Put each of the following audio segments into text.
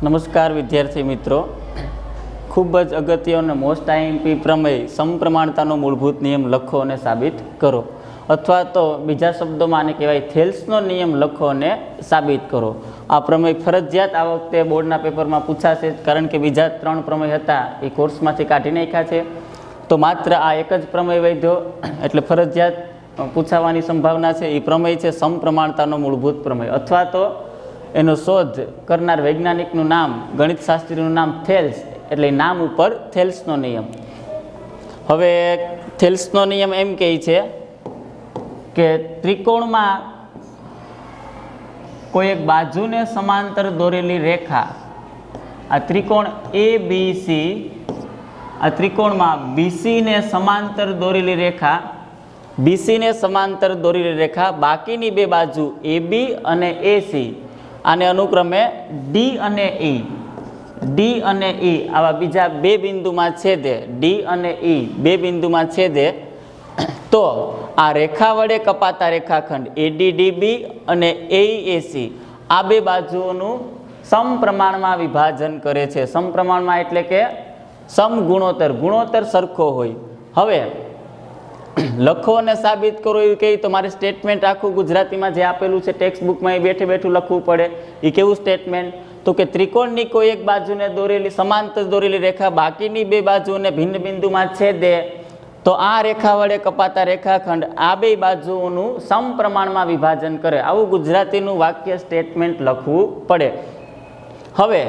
નમસ્કાર વિદ્યાર્થી મિત્રો, ખૂબ જ અગત્ય અને મોસ્ટ આઈએમપી પ્રમેય સમપ્રમાણતાનો મૂળભૂત નિયમ લખો અને સાબિત કરો, અથવા તો બીજા શબ્દોમાં આને કહેવાય થેલ્સનો નિયમ લખો અને સાબિત કરો. આ પ્રમેય ફરજિયાત આ વખતે બોર્ડના પેપરમાં પૂછાશે, કારણ કે બીજા 3 પ્રમેય હતા એ કોર્સમાંથી કાઢી નાખ્યા છે. તો માત્ર આ એક જ પ્રમેય વધ્યો, એટલે ફરજિયાત પૂછાવાની સંભાવના છે. એ પ્રમેય છે સમપ્રમાણતાનો મૂળભૂત પ્રમેય, અથવા તો એનો શોધ કરનાર વૈજ્ઞાનિકનું નામ, ગણિતશાસ્ત્રીનું નામ થેલ્સ, એટલે નામ ઉપર થેલ્સનો નિયમ. હવે થેલ્સનો નિયમ એમ કહે છે કે ત્રિકોણમાં કોઈ એક બાજુને સમાંતર દોરેલી રેખા, આ ત્રિકોણ ABC, આ ત્રિકોણમાં BCને સમાંતર દોરેલી રેખા, BCને સમાંતર દોરેલી રેખા બાકીની બે બાજુ AB અને AC, આને અનુક્રમે D અને E આવા બીજા બે બિંદુમાં છેદે, D અને E બે બિંદુમાં છેદે, તો આ રેખા વડે કપાતા રેખાખંડ ADDB અને AEAC આ બે બાજુઓનું સમપ્રમાણમાં વિભાજન કરે છે. સમપ્રમાણમાં એટલે કે સમગુણોત્તર, ગુણોત્તર સરખો હોય. હવે લખો અને સાબિત કરો એવું કહે તો મારે સ્ટેટમેન્ટ આખું ગુજરાતીમાં જે આપેલું છે ટેક્સ્ટ બુકમાં એ બેઠે બેઠું લખવું પડે. એ કેવું સ્ટેટમેન્ટ? તો કે ત્રિકોણની કોઈ એક બાજુને દોરેલી સમાંતર દોરેલી રેખા બાકીની બે બાજુઓને ભિન્ન બિંદુમાં છેદે, તો આ રેખા વડે કપાતા રેખાખંડ આ બે બાજુઓનું સમપ્રમાણમાં વિભાજન કરે. આવું ગુજરાતીનું વાક્ય સ્ટેટમેન્ટ લખવું પડે. હવે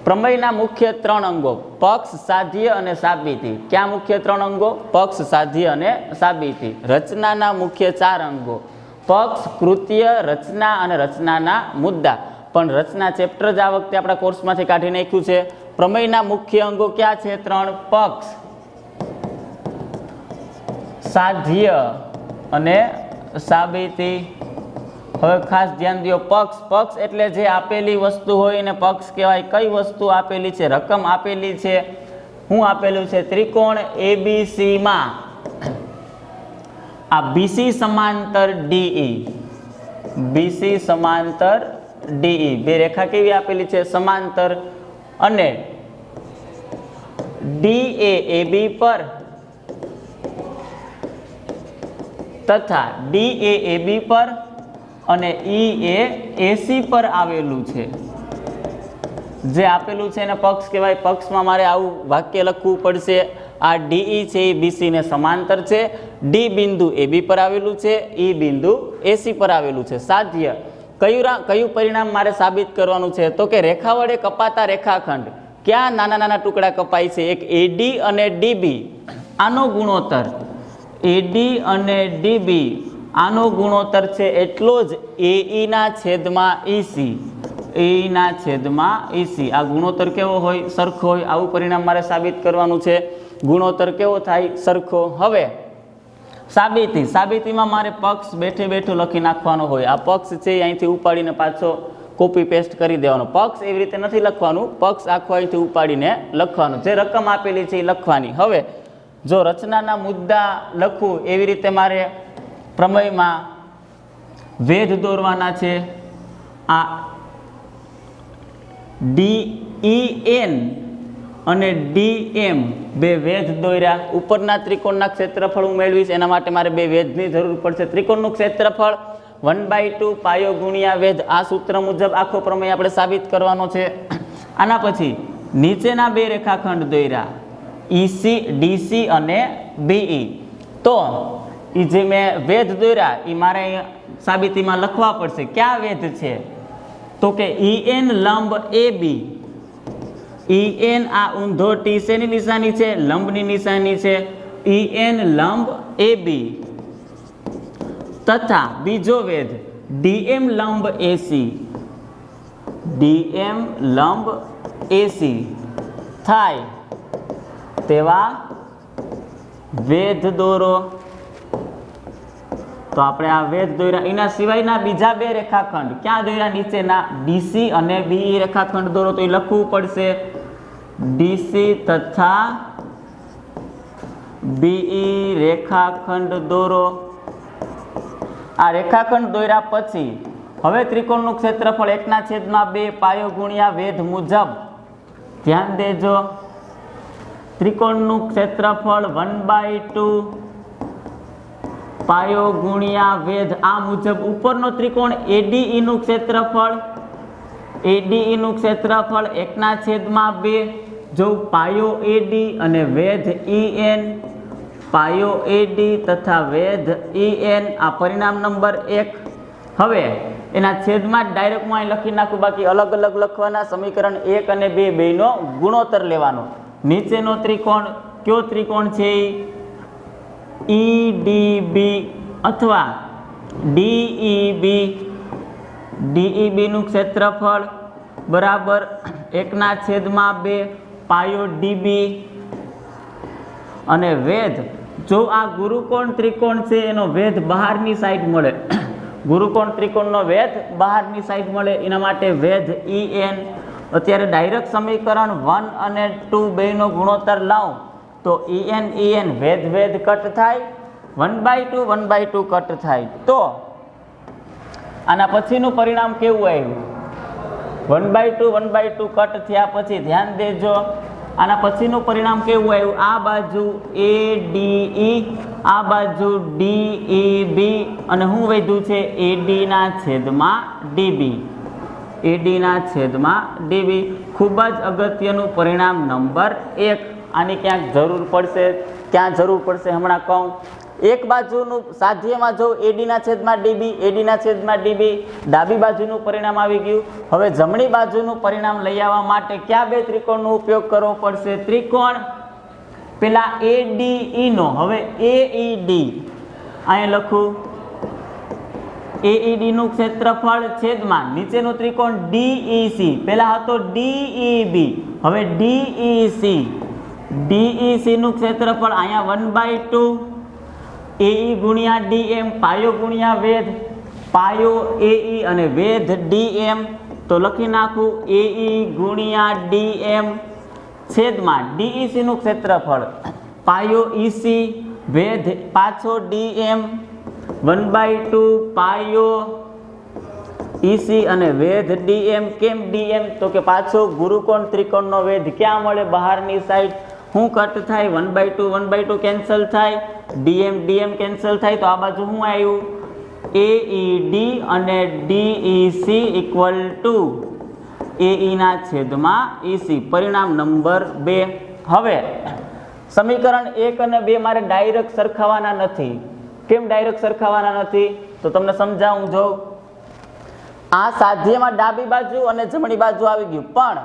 પ્રમેયના મુખ્ય 3 અંગો પક્ષ, સાધ્ય અને સાબિતી. ક્યાં મુખ્ય 3 અંગો? પક્ષ, સાધ્ય અને સાબિતી. રચનાના મુખ્ય 4 અંગો પક્ષ, કૃત્ય, રચના અને રચનાના મુદ્દા. પણ રચના ચેપ્ટર જ આ વખતે આપણા કોર્સમાંથી કાઢી નાખ્યું છે. પ્રમેયના મુખ્ય અંગો ક્યાં છે? 3: પક્ષ, સાધ્ય અને સાબિતી. હવે ખાસ ધ્યાન દો, પક્ષ એટલે જે આપેલી વસ્તુ હોય એને પક્ષ કહેવાય. કઈ વસ્તુ આપેલી છે? રકમ આપેલી છે. શું આપેલું છે? ત્રિકોણ ABC માં આ BC સમાંતર DE, BC સમાંતર DE બે રેખા કેવી આપેલી છે? સમાંતર. અને DA AB પર તથા DA AB પર અને E એ AC પર આવેલું છે. જે આપેલું છે એને પક્ષ કહેવાય. પક્ષમાં મારે આવું વાક્ય લખવું પડશે: આ DE છે એ BC ને સમાંતર છે, D બિંદુ AB પર આવેલું છે, E બિંદુ AC પર આવેલું છે. સાધ્ય કયું પરિણામ મારે સાબિત કરવાનું છે? તો કે રેખા વડે કપાતા રેખાખંડ ક્યાં નાના નાના ટુકડા કપાય છે? એક AD અને DB, આનો ગુણોત્તર AD અને DB આનો ગુણોત્તર છે એટલો જ AE ના છેદમાં EC, AE ના છેદમાં EC. આ ગુણોત્તર કેવો હોય? સરખો હોય. આવું પરિણામ મારે સાબિત કરવાનું છે. ગુણોત્તર કેવો થાય? સરખો. હવે સાબિતીમાં મારે પક્ષ બેઠે બેઠું લખી નાખવાનો હોય. આ પક્ષ છે અહીંથી ઉપાડીને પાછો કોપી પેસ્ટ કરી દેવાનો. પક્ષ એવી રીતે નથી લખવાનું, પક્ષ આખો અહીંથી ઉપાડીને લખવાનું. જે રકમ આપેલી છે એ લખવાની. હવે જો રચનાના મુદ્દા લખવું એવી રીતે મારે પ્રમેયમાં વેધ દોરવાના છે. આ DEN અને DM બે વેધ દોર્યા. ઉપરના ત્રિકોણના ક્ષેત્રફળ હું મેળવીશ, એના માટે મારે બે વેધની જરૂર પડશે. ત્રિકોણનું ક્ષેત્રફળ 1/2 પાયો ગુણ્યા વેધ. આ સૂત્ર મુજબ આખો પ્રમેય આપણે સાબિત કરવાનો છે. આના પછી નીચેના બે રેખાખંડ દોર્યા, EC, DC અને BE. તો એ જે મેં વેધ દોર્યા એ મારે સાબિતીમાં લખવા પડશે. ક્યાં વેધ છે? તો કે EN લંબ AB. EN આ ઊંધો T શેની નિશાની છે? લંબની નિશાની છે. EN લંબ AB તથા બીજો વેધ DM લંબ AC, DM લંબ AC થાય તેવા વેધ દોરો. તો આપણે આ વેધ દોર્યા. એના સિવાયના બીજા બે રેખાખંડ ક્યાં દોર્યા? નીચેના DC અને BE રેખાખંડ દોરો. તો એ લખવું પડશે DC તથા BE રેખાખંડ દોરો. આ રેખાખંડ દોર્યા પછી હવે ત્રિકોણનું ક્ષેત્રફળ 1/2 પાયો ગુણ્યા વેધ મુજબ. ધ્યાન દેજો, ત્રિકોણનું ક્ષેત્રફળ 1/2 પાયો ગુણ્યા વેધ. આ મુજબ ઉપરનો ત્રિકોણ ADE નું ક્ષેત્રફળ 1/2. જો પાયો AD અને વેધ EN, પાયો AD તથા વેધ EN આ પરિણામ નંબર 1. હવે એના છેદમાં ડાયરેક્ટ હું અહીં લખી નાખું, બાકી અલગ અલગ લખવાના. સમીકરણ 1 અને 2 બેયનો ગુણોત્તર લેવાનો. નીચેનો ત્રિકોણ કયો ત્રિકોણ છે? EDB અથવા DEB. DEB નું ક્ષેત્રફળ બરાબર 1/2 પાયો DB અને વેધ. જો આ ગુરુકોણ ત્રિકોણ છે એનો વેધ બહારની સાઈડ મળે, ગુરુકોણ ત્રિકોણનો વેધ બહારની સાઈડ મળે, એના માટે વેધ EN. અત્યારે ડાયરેક્ટ સમીકરણ 1 અને 2 બેયનો ગુણોત્તર લાવ તો EN વેધ કટ થાય, 1/2 1/2 કટ થાય. તો આના પછીનું પરિણામ કેવું આવ્યું? 1/2 1/2 કટ થયા પછી ધ્યાન દેજો, આના પછીનું પરિણામ કેવું આવ્યું? આ બાજુ ADE, આ બાજુ DEB અને શું વધ્યું છે? AD ના છેદમાં DB. AD ના છેદમાં DB. ખૂબ જ અગત્યનું પરિણામ નંબર 1. આની ક્યાંક જરૂર પડશે, ક્યાં જરૂર પડશે હમણાં કહું. એક બાજુનું સાધ્યમાં જો AD ના છેદમાં DB, AD ના છેદમાં DB, ડાબી બાજુનું પરિણામ આવી ગયું. હવે જમણી બાજુનું પરિણામ લઈ આવવા માટે કયા બે ત્રિકોણનો ઉપયોગ કરવો પડશે? ત્રિકોણ પેલા ADE નો, હવે AED અહીં લખું. AED નું ક્ષેત્રફળ છેદમાં નીચેનું ત્રિકોણ DEC, પેલા હતો DEB, હવે DEC. DEC નું ક્ષેત્રફળ અહીંયા 1/2 AE ગુણ્યા DM, પાયો ગુણ્યા વેધ, પાયો AE અને વેધ DM. તો લખી નાખું AE ગુણ્યા DM છેદમાં DEC નું ક્ષેત્રફળ પાયો EC, વેધ પાછો DM, 1/2 પાયો EC અને વેધ DM. કેમ DM? તો કે પાછો ગુરુકોણ ત્રિકોણનો વેધ ક્યાં મળે? બહારની સાઈડ. શું કટ થાય? 1/2 1/2 કેન્સલ થાય, DM કેન્સલ થાય. તો આ બાજુ શું આવ્યું? AED અને DEC ઇક્વલ ટુ AE ના છેદમાં EC. પરિણામ નંબર 2. હવે સમીકરણ 1 અને 2 મારે ડાયરેક્ટ સરખાવવાના નથી. કેમ ડાયરેક્ટ સરખાવવાના નથી? તો તમને સમજાવું. જો આ સાધ્યમાં ડાબી બાજુ અને જમણી બાજુ આવી ગયું, પણ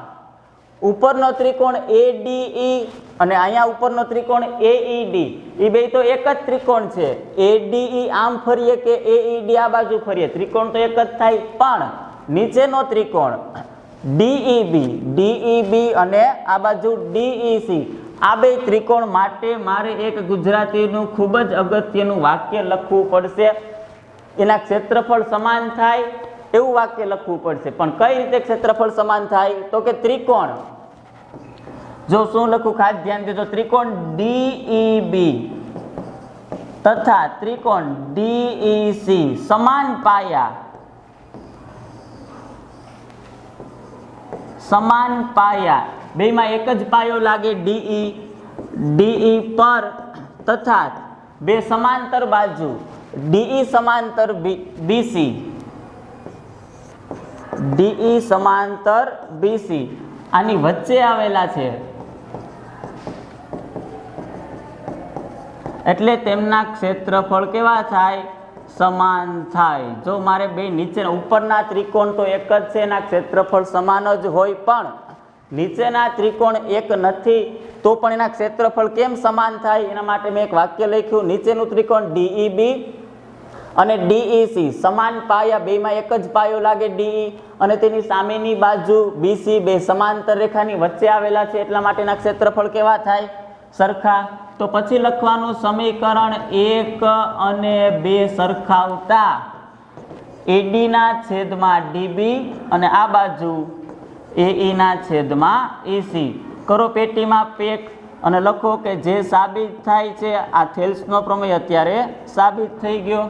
ઉપરનો ત્રિકોણ ADE અને અહીંયા ઉપરનો ત્રિકોણ AED, એ બે તો એક જ ત્રિકોણ છે. ADE આમ ફરીએ કે AED આ બાજુ ફરીએ, ત્રિકોણ તો એક જ થાય. પણ નીચેનો ત્રિકોણ DEB અને આ બાજુ DEC, આ બે ત્રિકોણ માટે મારે એક ગુજરાતીનું ખૂબ જ અગત્યનું વાક્ય લખવું પડશે. એના ક્ષેત્રફળ સમાન થાય એવું વાક્ય લખવું પડશે. પણ કઈ રીતે ક્ષેત્રફળ સમાન થાય? તો કે ત્રિકોણ, જો શું લખું ખાસ ધ્યાન દેજો, ત્રિકોણ DEB તથા ત્રિકોણ DEC સમાન પાયા, બેમાં એક જ પાયો લાગે DE પર, તથા બે સમાંતર બાજુ DE સમાંતર BC, DE સમાંતર BC આની વચ્ચે આવેલા છે, એટલે તેમના ક્ષેત્રફળ કેવા થાય? સમાન થાય. જો મારે બે નીચેના ઉપરના ત્રિકોણ તો એક જ છે, એના ક્ષેત્રફળ સમાન જ હોય, પણ નીચેના ત્રિકોણ એક નથી, તો પણ એના ક્ષેત્રફળ કેમ સમાન થાય? એના માટે મેં એક વાક્ય લખ્યું. નીચેનું ત્રિકોણ DEB અને DEC સમાન પાયા, બેમાં એક જ પાયો લાગે DE, અને તેની સામેની બાજુ BC, બે સમાંતર રેખાની વચ્ચે આવેલા છે, એટલા માટેના ક્ષેત્રફળ કેવા થાય? સરખા. તો પછી લખવાનું સમીકરણ 1 અને 2 સરખાવતા AD ના છેદમાં DB અને આ બાજુ AE ના છેદમાં EC. કરો પેટીમાં પેક અને લખો કે જે સાબિત થાય છે, આ થેલ્સનો પ્રમેય અત્યારે સાબિત થઈ ગયો.